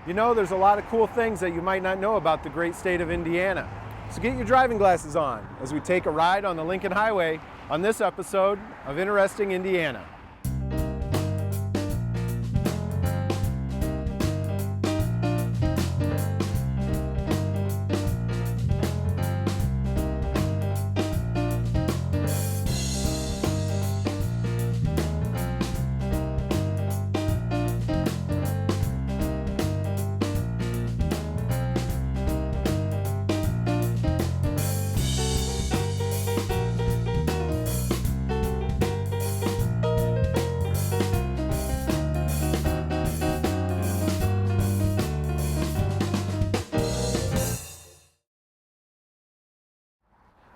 You know, there's a lot of cool things that you might not know about the great state of Indiana. So get your driving glasses on as we take a ride on the Lincoln Highway on this episode of Interesting Indiana.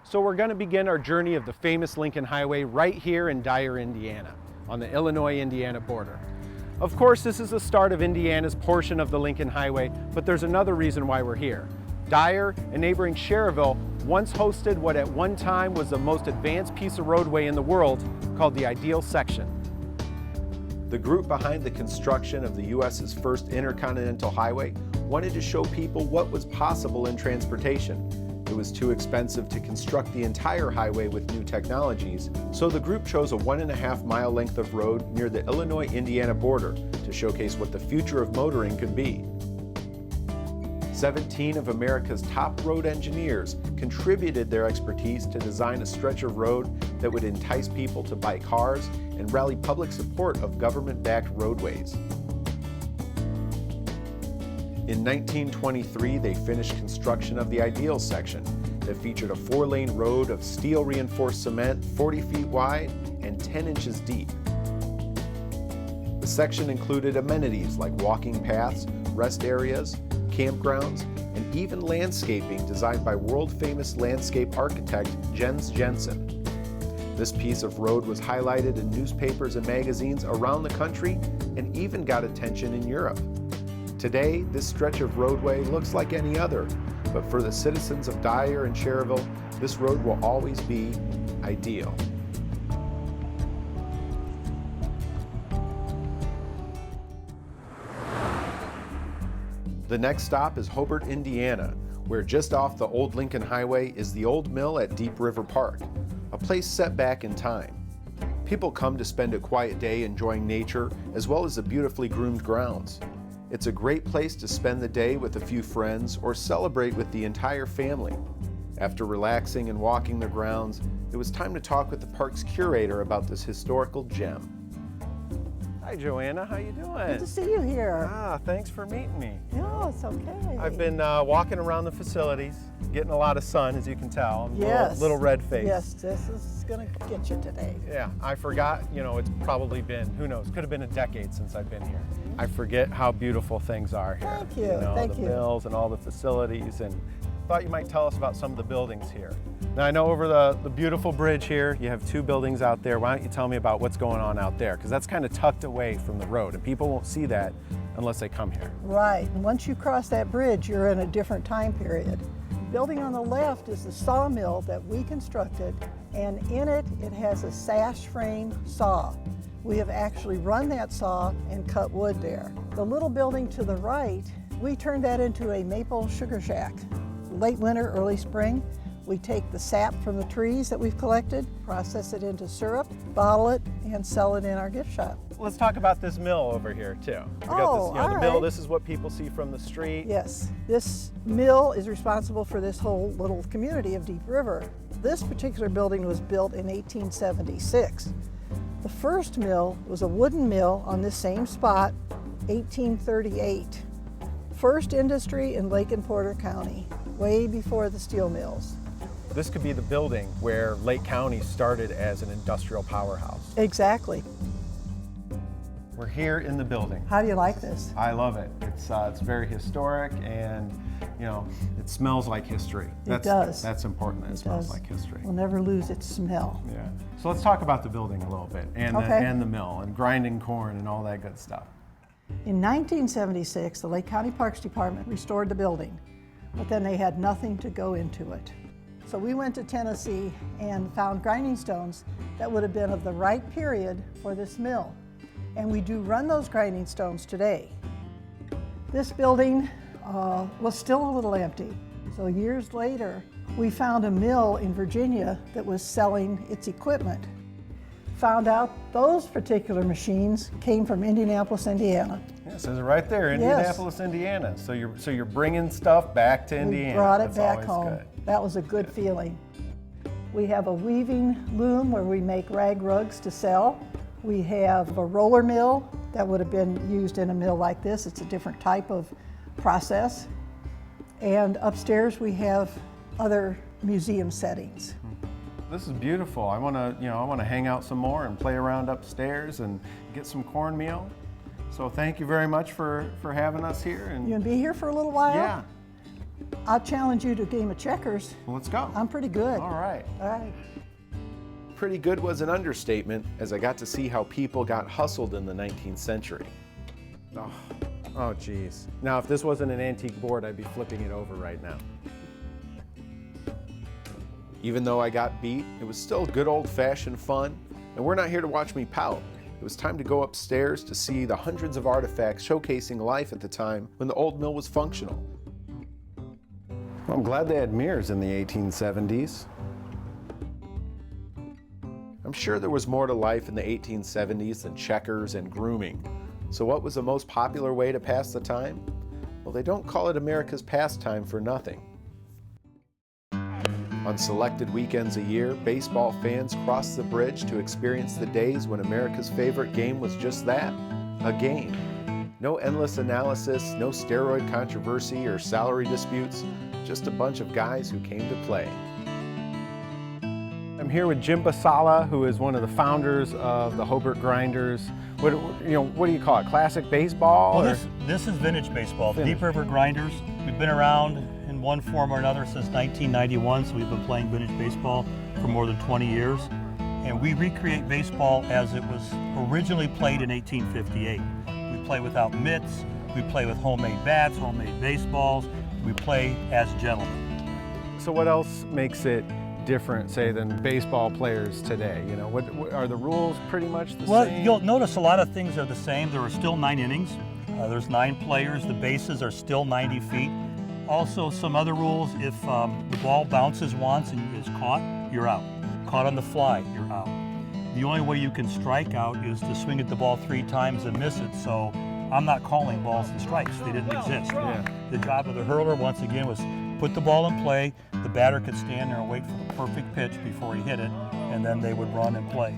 So we're going to begin our journey of the famous Lincoln Highway right here in Dyer, Indiana, on the Illinois-Indiana border. Of course, this is the start of Indiana's portion of the Lincoln Highway, but there's another reason why we're here. Dyer and neighboring Cherville once hosted what at one time was the most advanced piece of roadway in the world, called the Ideal Section. The group behind the construction of the U.S.'s first intercontinental highway wanted to show people what was possible in transportation. It was too expensive to construct the entire highway with new technologies, so the group chose a 1.5-mile length of road near the Illinois-Indiana border to showcase what the future of motoring could be. 17 of America's top road engineers contributed their expertise to design a stretch of road that would entice people to buy cars and rally public support of government-backed roadways. In 1923, they finished construction of the Ideal Section that featured a 4-lane road of steel-reinforced cement 40 feet wide and 10 inches deep. The section included amenities like walking paths, rest areas, campgrounds, and even landscaping designed by world-famous landscape architect Jens Jensen. This piece of road was highlighted in newspapers and magazines around the country and even got attention in Europe. Today, this stretch of roadway looks like any other, but for the citizens of Dyer and Cherville, this road will always be ideal. The next stop is Hobart, Indiana, where just off the old Lincoln Highway is the old mill at Deep River Park, a place set back in time. People come to spend a quiet day enjoying nature as well as the beautifully groomed grounds. It's a great place to spend the day with a few friends or celebrate with the entire family. After relaxing and walking the grounds, it was time to talk with the park's curator about this historical gem. Hi Joanna, how you doing? Good to see you here. Thanks for meeting me. No, it's okay. I've been walking around the facilities, getting a lot of sun, as you can tell. I'm Yes. a little red faced. Yes, this is going to get you today. Yeah, I forgot, it's probably been, who knows, could have been a decade since I've been here. I forget how beautiful things are here. Thank you, thank the you. mills and all the facilities, and thought you might tell us about some of the buildings here. Now I know over the beautiful bridge here, you have 2 buildings out there. Why don't you tell me about what's going on out there? Because that's kind of tucked away from the road, and people won't see that unless they come here. Right, and once you cross that bridge, you're in a different time period. Building on the left is the sawmill that we constructed, and in it, it has a sash frame saw. We have actually run that saw and cut wood there. The little building to the right, we turned that into a maple sugar shack. Late winter, early spring, we take the sap from the trees that we've collected, process it into syrup, bottle it, and sell it in our gift shop. Let's talk about this mill over here too. We got Oh, this, all the mill, right. this is what people see from the street. Yes, this mill is responsible for this whole little community of Deep River. This particular building was built in 1876. The first mill was a wooden mill on this same spot, 1838. First industry in Lake and Porter County, way before the steel mills. This could be the building where Lake County started as an industrial powerhouse. Exactly. We're here in the building. How do you like this? I love it. It's very historic, and it smells like history. It does. That's important. That it smells does. like history. We'll never lose its smell. Yeah. So let's talk about the building a little bit, and Okay. the mill, and grinding corn, and all that good stuff. In 1976, the Lake County Parks Department restored the building, but then they had nothing to go into it. So we went to Tennessee and found grinding stones that would have been of the right period for this mill. And we do run those grinding stones today. This building was still a little empty. So years later, we found a mill in Virginia that was selling its equipment. Found out those particular machines came from Indianapolis, Indiana. Yeah, it says it right there, Indianapolis, Indiana. So you're bringing stuff back to Indiana. We brought it That's back always home. good. That was a good feeling. We have a weaving loom where we make rag rugs to sell. We have a roller mill that would have been used in a mill like this. It's a different type of process. And upstairs we have other museum settings. This is beautiful. I want to hang out some more and play around upstairs and get some cornmeal. So thank you very much for having us here. And you gonna be here for a little while? Yeah. I'll challenge you to a game of checkers. Well, let's go. I'm pretty good. All right. All right. Pretty good was an understatement, as I got to see how people got hustled in the 19th century. Oh geez. Now, if this wasn't an antique board, I'd be flipping it over right now. Even though I got beat, it was still good old-fashioned fun, and we're not here to watch me pout. It was time to go upstairs to see the hundreds of artifacts showcasing life at the time when the old mill was functional. Well, I'm glad they had mirrors in the 1870s. I'm sure there was more to life in the 1870s than checkers and grooming. So what was the most popular way to pass the time? Well, they don't call it America's pastime for nothing. On selected weekends a year, baseball fans crossed the bridge to experience the days when America's favorite game was just that, a game. No endless analysis, no steroid controversy or salary disputes, just a bunch of guys who came to play. I'm here with Jim Basala, who is one of the founders of the Hobart Grinders. What do you call it? Classic baseball? Well, this is vintage baseball. Vintage. Deep River Grinders. We've been around in one form or another since 1991, so we've been playing vintage baseball for more than 20 years. And we recreate baseball as it was originally played in 1858. We play without mitts, we play with homemade bats, homemade baseballs, we play as gentlemen. So what else makes it different, say, than baseball players today? You know, what are the rules pretty much the same? Well, you'll notice a lot of things are the same. There are still 9 innings. There's 9 players. The bases are still 90 feet. Also, some other rules, if the ball bounces once and is caught, you're out. Caught on the fly, you're out. The only way you can strike out is to swing at the ball 3 times and miss it. So I'm not calling balls and strikes. They didn't exist. Yeah. The job of the hurler, once again, was put the ball in play. The batter could stand there and wait for the perfect pitch before he hit it, and then they would run and play.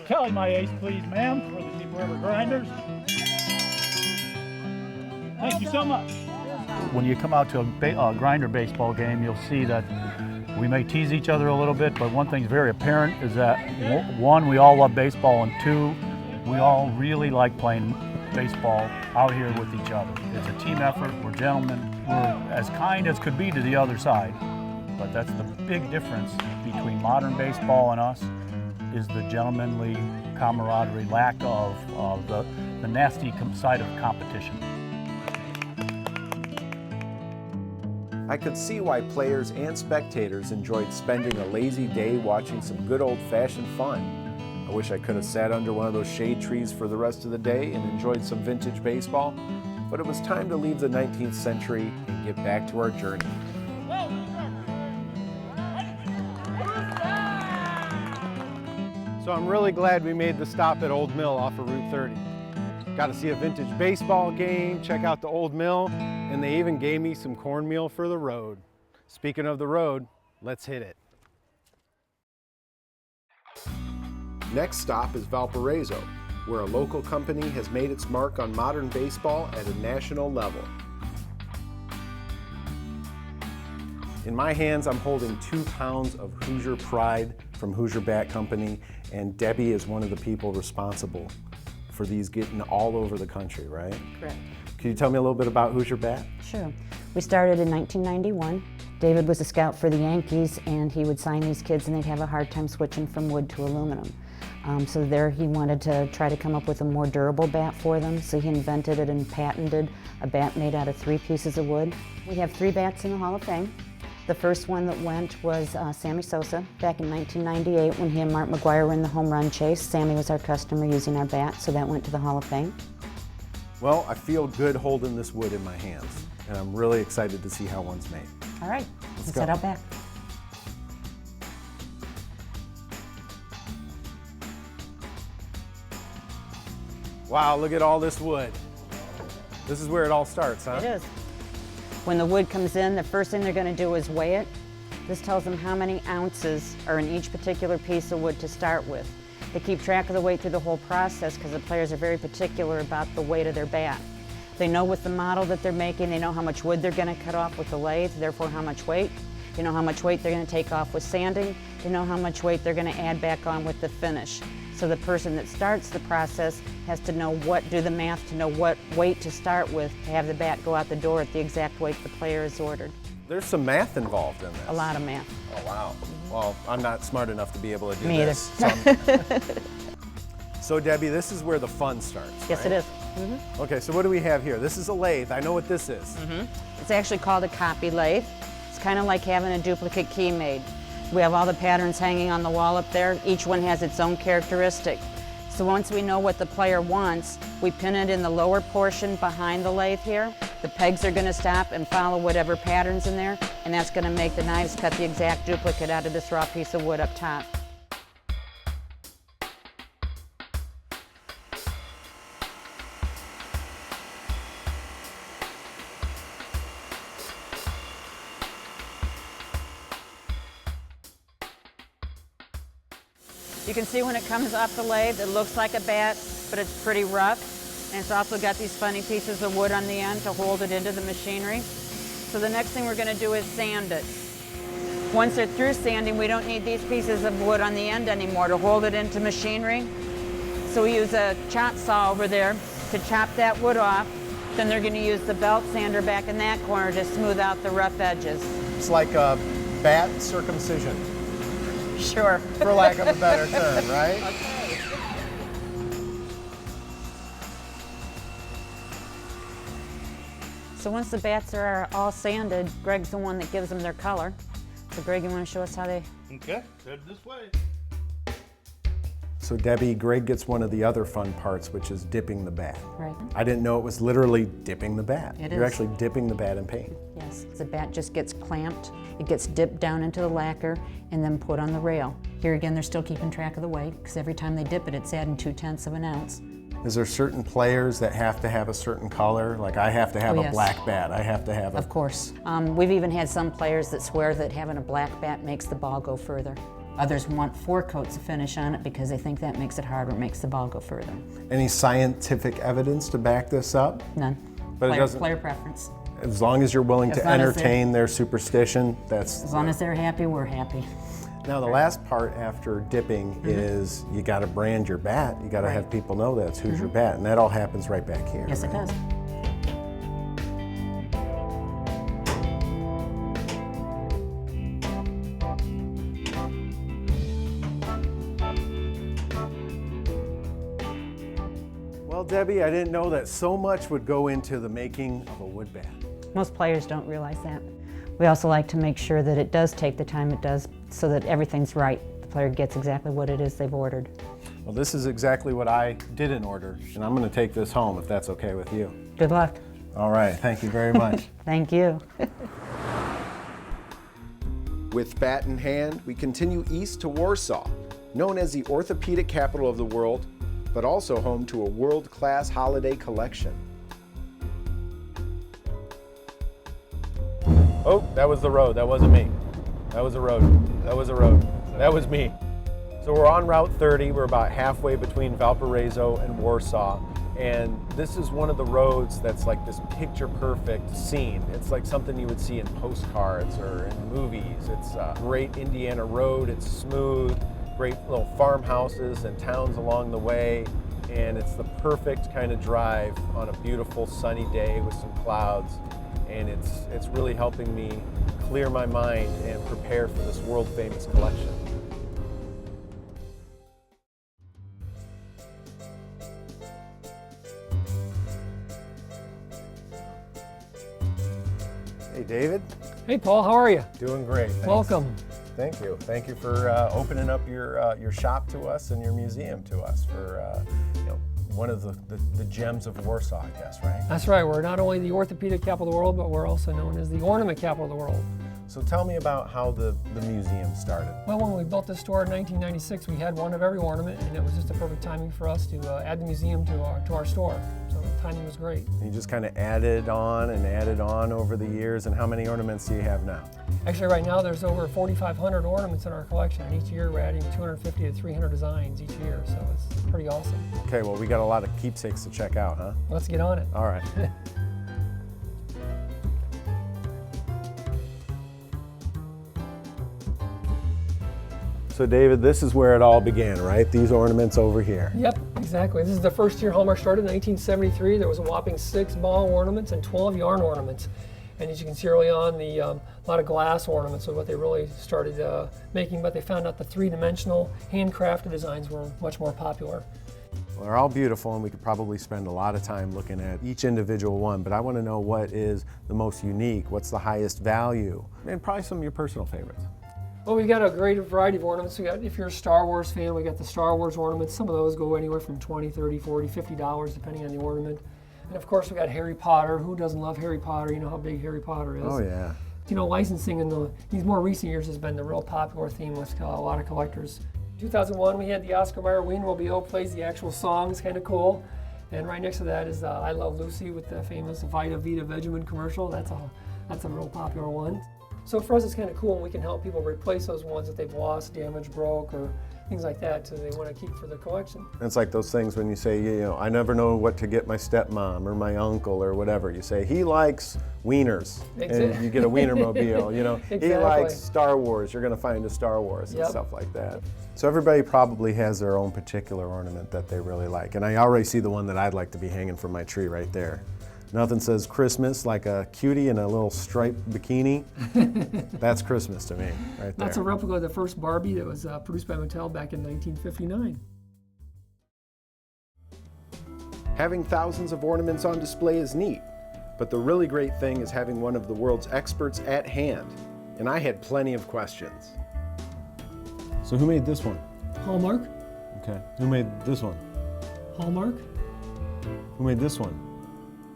Kelly, my ace, please, ma'am, for the Deep River Grinders. Thank you so much. When you come out to a grinder baseball game, you'll see that we may tease each other a little bit, but one thing's very apparent is that, one, we all love baseball, and 2, we all really like playing baseball out here with each other. It's a team effort, we're gentlemen, we're as kind as could be to the other side. But that's the big difference between modern baseball and us, is the gentlemanly camaraderie, lack of the nasty side of competition. I could see why players and spectators enjoyed spending a lazy day watching some good old-fashioned fun. I wish I could have sat under one of those shade trees for the rest of the day and enjoyed some vintage baseball, but it was time to leave the 19th century and get back to our journey. So I'm really glad we made the stop at Old Mill off of Route 30. Got to see a vintage baseball game, check out the Old Mill, and they even gave me some cornmeal for the road. Speaking of the road, let's hit it. Next stop is Valparaiso, where a local company has made its mark on modern baseball at a national level. In my hands, I'm holding 2 pounds of Hoosier Pride from Hoosier Bat Company, and Debbie is one of the people responsible for these getting all over the country, right? Correct. Can you tell me a little bit about Hoosier Bat? Sure. We started in 1991. David was a scout for the Yankees, and he would sign these kids and they'd have a hard time switching from wood to aluminum. So there he wanted to try to come up with a more durable bat for them, so he invented it and patented a bat made out of 3 pieces of wood. We have 3 bats in the Hall of Fame. The first one that went was Sammy Sosa back in 1998 when he and Mark McGuire were in the home run chase. Sammy was our customer using our bat, so that went to the Hall of Fame. Well, I feel good holding this wood in my hands, and I'm really excited to see how one's made. All right, let's go. head out back. Wow, look at all this wood. This is where it all starts, huh? It is. When the wood comes in, the first thing they're going to do is weigh it. This tells them how many ounces are in each particular piece of wood to start with. They keep track of the weight through the whole process because the players are very particular about the weight of their bat. They know with the model that they're making, they know how much wood they're going to cut off with the lathe, therefore how much weight. They know how much weight they're going to take off with sanding. They know how much weight they're going to add back on with the finish. So the person that starts the process has to know do the math to know what weight to start with to have the bat go out the door at the exact weight the player has ordered. There's some math involved in this. A lot of math. Oh, wow. Well, I'm not smart enough to be able to do Me this. So Debbie, this is where the fun starts, Yes, right? it is. Okay, so what do we have here? This is a lathe. I know what this is. It's actually called a copy lathe. It's kind of like having a duplicate key made. We have all the patterns hanging on the wall up there. Each one has its own characteristic. So once we know what the player wants, we pin it in the lower portion behind the lathe here. The pegs are going to stop and follow whatever pattern's in there, and that's going to make the knives cut the exact duplicate out of this raw piece of wood up top. You can see when it comes off the lathe, it looks like a bat, but it's pretty rough. And it's also got these funny pieces of wood on the end to hold it into the machinery. So the next thing we're going to do is sand it. Once they're through sanding, we don't need these pieces of wood on the end anymore to hold it into machinery. So we use a chop saw over there to chop that wood off. Then they're going to use the belt sander back in that corner to smooth out the rough edges. It's like a bat circumcision, Sure. for lack of a better term, right? Okay. So once the bats are all sanded, Greg's the one that gives them their color. So Greg, you want to show us how they... Okay, head this way. So Debbie, Greg gets one of the other fun parts, which is dipping the bat. Right. I didn't know it was literally dipping the bat. It You're is. actually dipping the bat in paint. Yes, the bat just gets clamped, it gets dipped down into the lacquer, and then put on the rail. Here again, they're still keeping track of the weight, because every time they dip it, it's adding 0.2 of an ounce. Is there certain players that have to have a certain color? Like I have to have Oh, a yes. black bat. I have to have a... Of course. We've even had some players that swear that having a black bat makes the ball go further. Others want 4 coats of finish on it because they think that makes it harder, makes the ball go further. Any scientific evidence to back this up? None. But it doesn't... Player preference. As long as you're willing As to long as entertain their superstition, that's... As long as they're happy, we're happy. Now the last part after dipping is you got to brand your bat. You got to Right. have people know that it's Hoosier Bat, and that all happens right back here. Yes, it right? does. Well, Debbie, I didn't know that so much would go into the making of a wood bat. Most players don't realize that. We also like to make sure that it does take the time it does so that everything's right. The player gets exactly what it is they've ordered. Well, this is exactly what I didn't order, and I'm going to take this home if that's okay with you. Good luck. All right, thank you very much. Thank you. With bat in hand, we continue east to Warsaw, known as the orthopedic capital of the world, but also home to a world-class holiday collection. Oh, that was the road. That wasn't me. That was a road. That was a road. That was me. So we're on Route 30. We're about halfway between Valparaiso and Warsaw. And this is one of the roads that's like this picture-perfect scene. It's like something you would see in postcards or in movies. It's a great Indiana road. It's smooth, great little farmhouses and towns along the way. And it's the perfect kind of drive on a beautiful sunny day with some clouds. And it's really helping me clear my mind and prepare for this world-famous collection. Hey, David. Hey Paul, how are you? Doing great. Thanks. Welcome. Thank you. Thank you for opening up your shop to us and your museum to us for one of the gems of Warsaw, I guess, right? That's right, we're not only the orthopedic capital of the world, but we're also known as the ornament capital of the world. So tell me about how the museum started. Well, when we built this store in 1996, we had one of every ornament, and it was just a perfect timing for us to add the museum to our store. So the timing was great. You just kind of added on over the years, and how many ornaments do you have now? Actually, right now there's over 4,500 ornaments in our collection, and each year we're adding 250 to 300 designs each year, so it's pretty awesome. Okay, well, we got a lot of keepsakes to check out, huh? Let's get on it. All right. So David, this is where it all began, right? These ornaments over here. Yep, exactly. This is the first year Hallmark started in 1973. There was a whopping 6 ball ornaments and 12 yarn ornaments. And as you can see early on, a lot of glass ornaments are what they really started making, but they found out the 3-dimensional handcrafted designs were much more popular. Well, they're all beautiful, and we could probably spend a lot of time looking at each individual one, but I want to know what is the most unique, what's the highest value, and probably some of your personal favorites. Well, we've got a great variety of ornaments. If you're a Star Wars fan, we got the Star Wars ornaments. Some of those go anywhere from $20, $30, $40, $50, depending on the ornament. And of course, we got Harry Potter. Who doesn't love Harry Potter? You know how big Harry Potter is. Oh, yeah. You know, licensing in these more recent years has been the real popular theme with a lot of collectors. In 2001, we had the Oscar Mayer Wienermobile plays the actual song. It's kind of cool. And right next to that is I Love Lucy with the famous Vita Vita Vegemin commercial. That's a real popular one. So for us, it's kind of cool when we can help people replace those ones that they've lost, damaged, broke, or things like that, so they want to keep for the collection. It's like those things when you say, I never know what to get my stepmom or my uncle or whatever. You say, he likes wieners, and you get a Wienermobile. Exactly. He likes Star Wars, you're going to find a Star Wars and stuff like that. So everybody probably has their own particular ornament that they really like. And I already see the one that I'd like to be hanging from my tree right there. Nothing says Christmas like a cutie in a little striped bikini. That's Christmas to me, right there. That's a replica of the first Barbie that was produced by Mattel back in 1959. Having thousands of ornaments on display is neat, but the really great thing is having one of the world's experts at hand. And I had plenty of questions. So who made this one? Hallmark. Okay. Who made this one? Hallmark. Who made this one?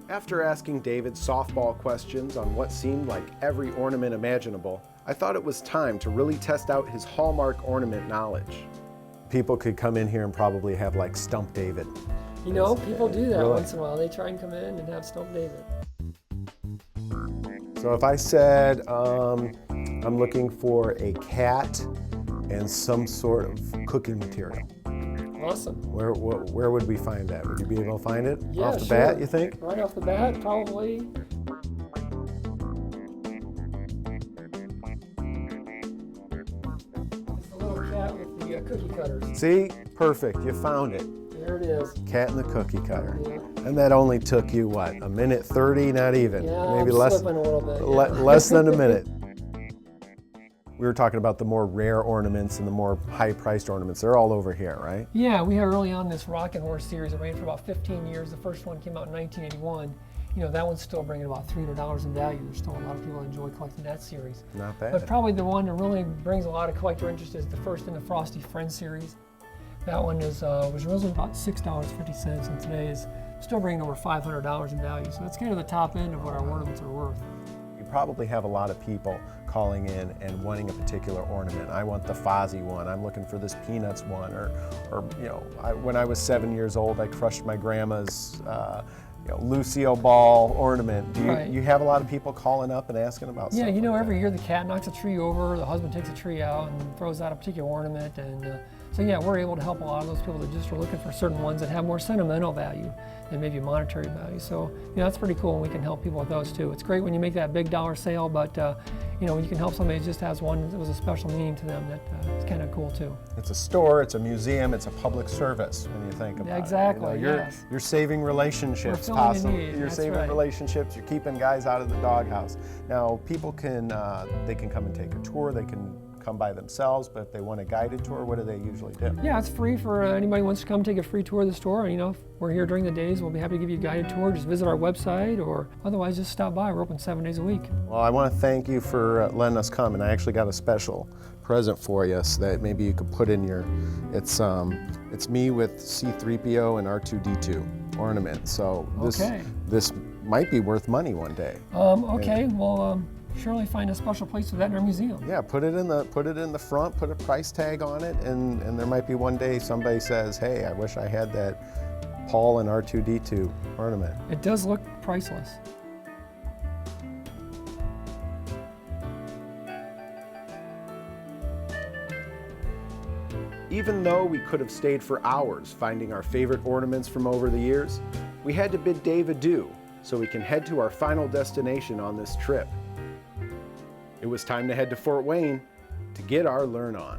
After asking David softball questions on what seemed like every ornament imaginable, I thought it was time to really test out his Hallmark ornament knowledge. People could come in here and probably have like Stump David. You know, people do that really? once in a while. They try and come in and have Stump David. So if I said I'm looking for a cat and some sort of cooking material, awesome. Where would we find that? Would you be able to find it Yeah, off the sure. bat, you think? Right off the bat, probably. It's the little cat with the cookie cutters. See? Perfect. You found it. There it is. Cat in the cookie cutter. Yeah. And that only took you, what, a minute 30? Not even. Yeah, Maybe I'm less, slipping a little bit. Yeah. less than a minute. We were talking about the more rare ornaments and the more high-priced ornaments. They're all over here, right? Yeah, we had early on this Rockin' Horse series that ran for about 15 years. The first one came out in 1981. You know, that one's still bringing about $300 in value. There's still a lot of people that enjoy collecting that series. Not bad. But probably the one that really brings a lot of collector interest is the first in the Frosty Friends series. That one was originally about $6.50, and today is still bringing over $500 in value. So that's kind of the top end of what our ornaments are worth. You probably have a lot of people calling in and wanting a particular ornament. I want the Fozzie one. I'm looking for this Peanuts one. Or when I was 7 years old, I crushed my grandma's Lucille Ball ornament. Do you have a lot of people calling up and asking about stuff? Yeah, like every that? year the cat knocks a tree over, the husband takes a tree out and throws out a particular ornament, and so yeah, we're able to help a lot of those people that just are looking for certain ones that have more sentimental value than maybe monetary value. So that's pretty cool, and we can help people with those too. It's great when you make that big dollar sale, but when you can help somebody that just has one that was a special meaning to them, it's kind of cool too. It's a store, it's a museum, it's a public service when you think about exactly, it. Yes. You're saving relationships, We're filling a possibly. need, You're that's saving right. relationships, you're keeping guys out of the doghouse. Now, people can, they can come and take a tour, they can come by themselves, but if they want a guided tour, what do they usually do? Yeah, it's free for anybody who wants to come take a free tour of the store. And, if we're here during the days, we'll be happy to give you a guided tour. Just visit our website, or otherwise just stop by. We're open 7 days a week. Well, I want to thank you for letting us come, and I actually got a special present for you so that maybe you could put in your, it's me with C-3PO and R2-D2 ornament. So this might be worth money one day. Okay, we'll surely find a special place for that in our museum. Yeah, put it in the front, put a price tag on it, and there might be one day somebody says, hey, I wish I had that Paul and R2-D2 ornament. It does look priceless. Even though we could have stayed for hours finding our favorite ornaments from over the years, we had to bid Dave adieu so we can head to our final destination on this trip. It was time to head to Fort Wayne to get our learn on.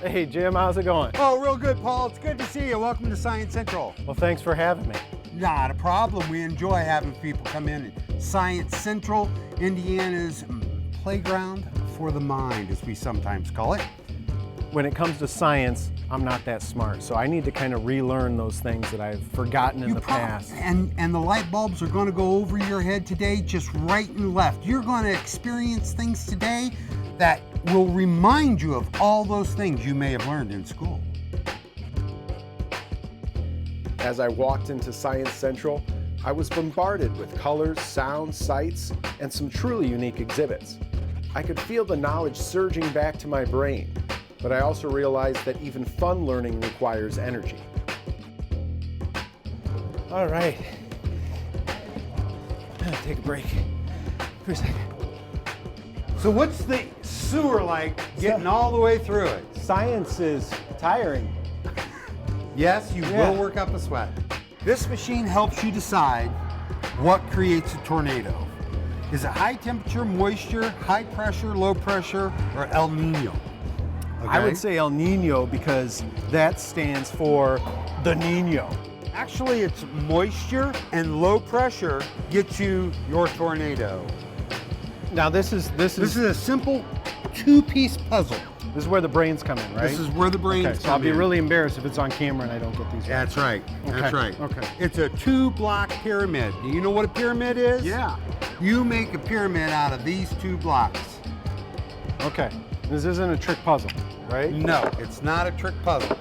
Hey Jim, how's it going? Oh, real good, Paul. It's good to see you. Welcome to Science Central. Well, thanks for having me. Not a problem. We enjoy having people come in. Science Central, Indiana's playground for the mind, as we sometimes call it. When it comes to science, I'm not that smart, so I need to kind of relearn those things that I've forgotten in the past. And the light bulbs are going to go over your head today, just right and left. You're going to experience things today that will remind you of all those things you may have learned in school. As I walked into Science Central, I was bombarded with colors, sounds, sights, and some truly unique exhibits. I could feel the knowledge surging back to my brain, but I also realized that even fun learning requires energy. All right, take a break for a second. So what's the sewer like getting all the way through it? Science is tiring. Yes, you will work up a sweat. This machine helps you decide what creates a tornado. Is it high temperature, moisture, high pressure, low pressure, or El Nino? Okay. I would say El Nino because that stands for the Nino. Actually, it's moisture and low pressure gets you your tornado. Now this is a simple two-piece puzzle. This is where the brains come in, right? This is where the brains okay, so I'll come be in. really embarrassed if it's on camera and I don't get these right. That's right. Okay. That's right. Okay. It's a two-block pyramid. Do you know what a pyramid is? Yeah. You make a pyramid out of these two blocks. Okay. This isn't a trick puzzle, right? No, it's not a trick puzzle.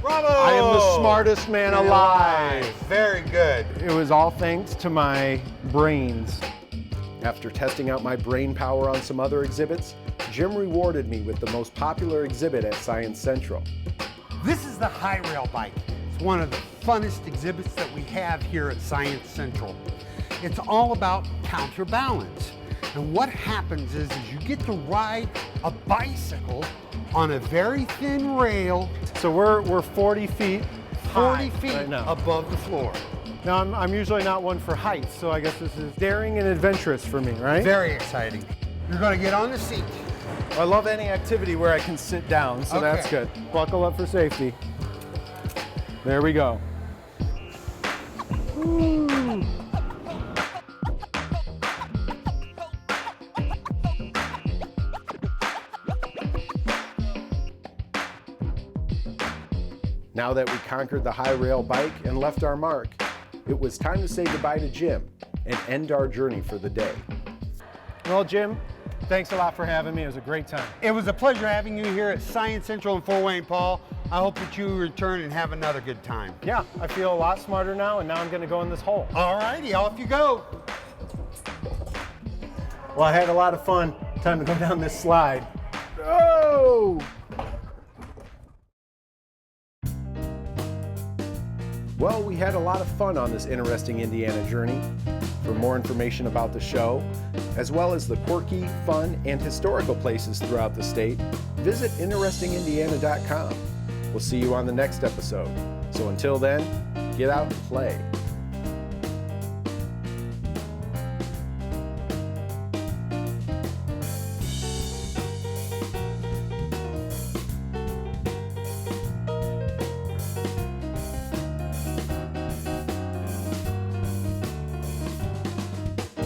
Bravo! I am the smartest man alive. Very good. It was all thanks to my brains. After testing out my brain power on some other exhibits, Jim rewarded me with the most popular exhibit at Science Central. This is the high rail bike. It's one of the funnest exhibits that we have here at Science Central. It's all about counterbalance. And what happens is you get to ride a bicycle on a very thin rail. So we're 40 feet 40 high feet right now. above the floor. Now I'm usually not one for heights, so I guess this is daring and adventurous for me, right? Very exciting. You're going to get on the seat. I love any activity where I can sit down, so Okay. that's good. Buckle up for safety. There we go. Woo. Now that we conquered the high rail bike and left our mark, it was time to say goodbye to Jim and end our journey for the day. Well, Jim, thanks a lot for having me. It was a great time. It was a pleasure having you here at Science Central in Fort Wayne, Paul. I hope that you return and have another good time. Yeah, I feel a lot smarter now, and now I'm going to go in this hole. All righty, off you go. Well, I had a lot of fun. Time to go down this slide. Oh! Well, we had a lot of fun on this interesting Indiana journey. For more information about the show, as well as the quirky, fun, and historical places throughout the state, visit interestingindiana.com. We'll see you on the next episode. So until then, get out and play.